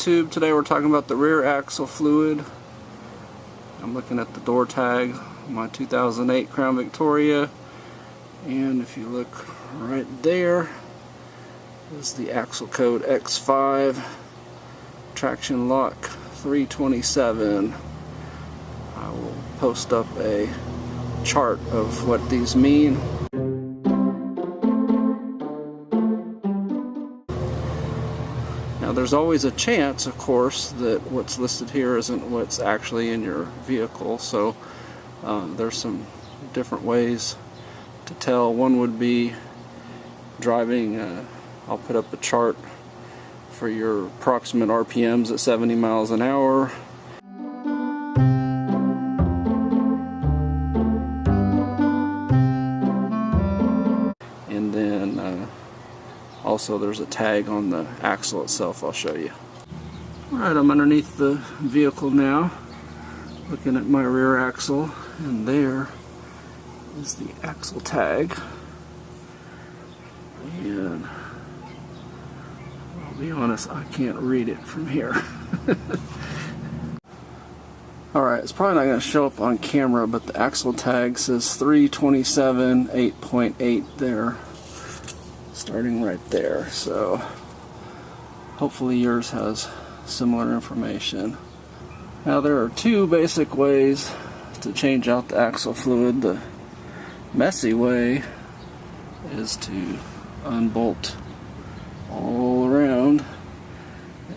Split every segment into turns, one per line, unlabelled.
YouTube. Today we're talking about the rear axle fluid. I'm looking at the door tag, my 2008 Crown Victoria, and if you look right there is the axle code X5, traction lock 327. I will post up a chart of what these mean. Now there's always a chance, of course, that what's listed here isn't what's actually in your vehicle, so there's some different ways to tell. One would be driving, I'll put up a chart for your approximate RPMs at 70 miles an hour. And then also there's a tag on the axle itself I'll show you. Alright, I'm underneath the vehicle now, looking at my rear axle, and there is the axle tag. And I'll be honest, I can't read it from here. Alright, it's probably not going to show up on camera, but the axle tag says 327 8.8 there, starting right there. So hopefully yours has similar information. Now there are two basic ways to change out the axle fluid. The messy way is to unbolt all around,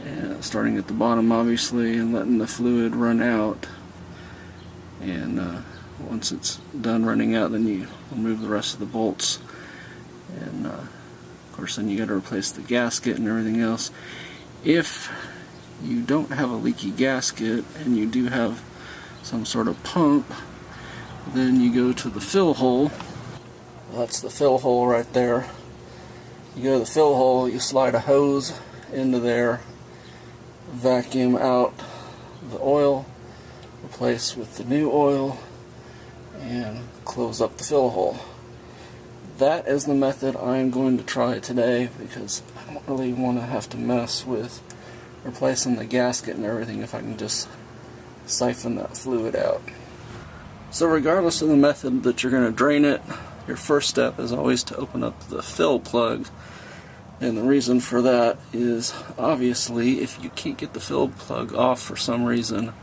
and starting at the bottom obviously, and letting the fluid run out, and once it's done running out, then you remove the rest of the bolts, and of course then you got to replace the gasket and everything else. If you don't have a leaky gasket and you do have some sort of pump, then you go to the fill hole. That's the fill hole right there. You go to the fill hole, you slide a hose into there, vacuum out the oil, replace with the new oil, and close up the fill hole. That is the method I'm going to try today, because I don't really want to have to mess with replacing the gasket and everything if I can just siphon that fluid out. So regardless of the method that you're going to drain it, your first step is always to open up the fill plug. And the reason for that is, obviously, if you can't get the fill plug off for some reason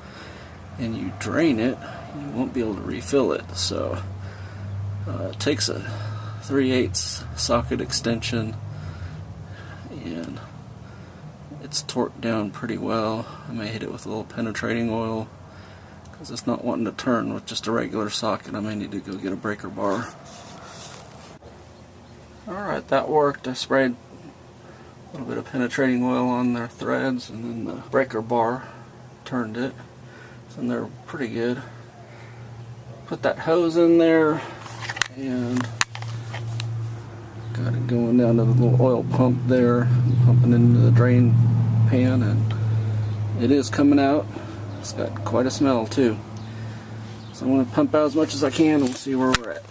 and you drain it, you won't be able to refill it. So it takes a 3/8 socket extension, and it's torqued down pretty well. I may hit it with a little penetrating oil because it's not wanting to turn with just a regular socket. I may need to go get a breaker bar. Alright, that worked. I sprayed a little bit of penetrating oil on their threads, and then the breaker bar turned it, and they're pretty good. Put that hose in there and got it going down to the little oil pump there, pumping into the drain pan, and it is coming out. It's got quite a smell too. So I'm going to pump out as much as I can and we'll see where we're at.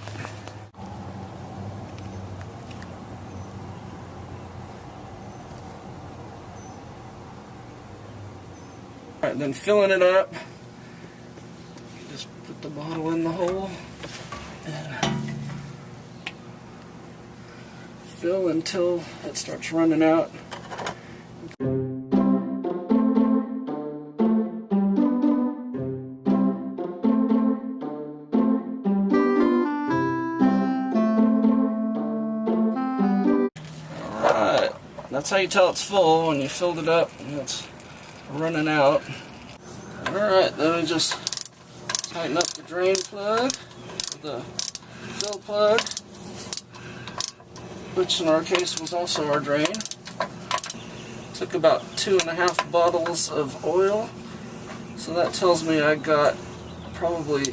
Alright, then filling it up, just put the bottle in the hole and fill until it starts running out. Alright, that's how you tell it's full, when you filled it up and it's running out. Alright, then I just tighten up the drain plug, the fill plug, which in our case was also our drain. Took about 2.5 bottles of oil, so that tells me I got probably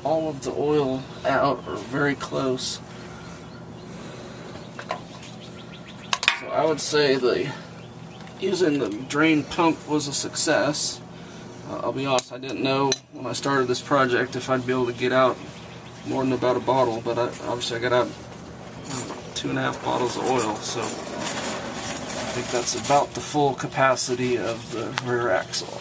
all of the oil out, or very close. So I would say using the drain pump was a success. I'll be honest, I didn't know when I started this project if I'd be able to get out more than about a bottle, but obviously I got out 2.5 bottles of oil, so think that's about the full capacity of the rear axle.